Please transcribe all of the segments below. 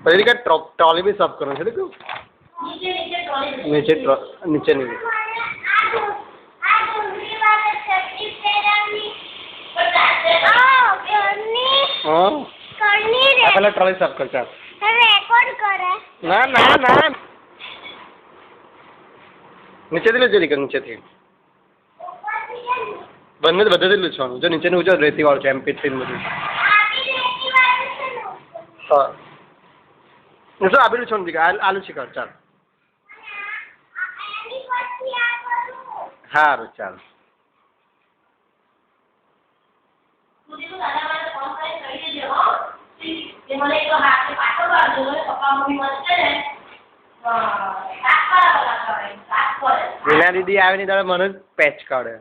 પછી કે ટ્રોલી બી સાફ કરવાની છે દેખો નીચે નીચેની હા પેલા ટ્રોલી સાફ કર ચાલ ના ના ના નીચેથી લેજે દીકરા નીચેથી બંને બધેથી લૂછવાનું જો નીચેનું જો રેતી વાળું છે MP3 બધું હા શું આપેલું છો દીકરા આલુ શીખર ચાલ સારું ચાલ વિના દીદી આવે ને તારે મને જ પેચ કાઢે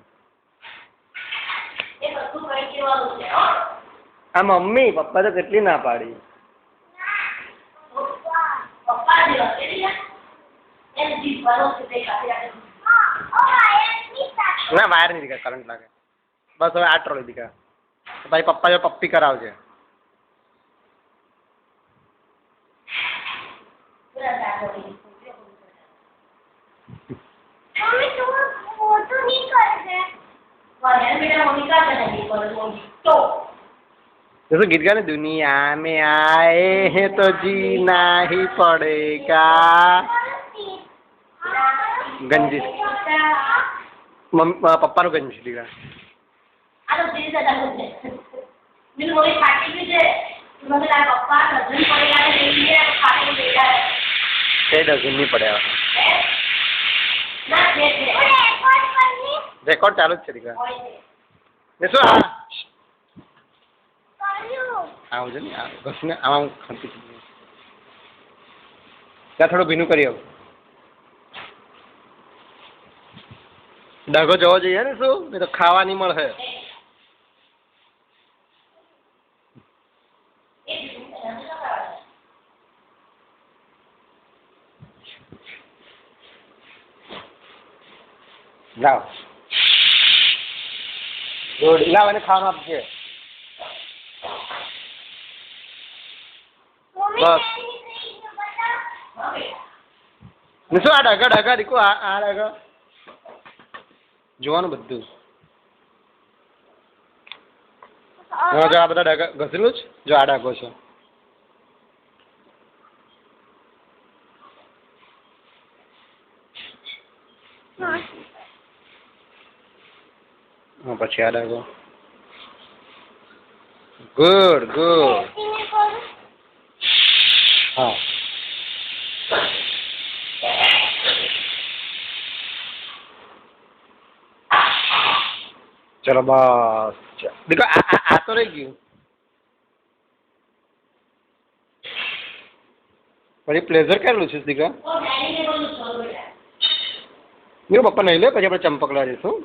આ મમ્મી પપ્પા તો કેટલી ના પાડી ના વાયર નહીં દીકરા કરંટ લાગે બસ હવે આ ટ્રોલી દીકરા ભાઈ પપ્પા જો પપ્પી કરાવજે जैसे गीत गाने दुनिया में आए हैं तो जीना ही पड़ेगा गंजी पप्पा नो गंजी દીકરા डजन नहीं पड़े રેકોર્ડ ચાલુ જ છે દીકરા ને શું આવું છે ને ઘસને આમાં ખંતી ત્યાં થોડું ભીનું કરી આવું ડાઘો જવો જોઈએ ને શું નહીં તો ખાવા નહીં મળે લાવ લાવ એને ખાવાનું આપજે બસ શું આ ડાઘા ડાઘા દીકુ આ ડાઘા જોવાનું બધું જો આ બધા ડાઘા ઘસેલું જ જો આ ડાઘો છે પછી આ ડાઘો ગુડ ગુડ હા ચલો બસ દેખો આ તો રહી ગયું પછી પ્લેઝર કરેલું છે દીકરા પપ્પા નહીં લે પછી આપણે ચંપકલા જઈશું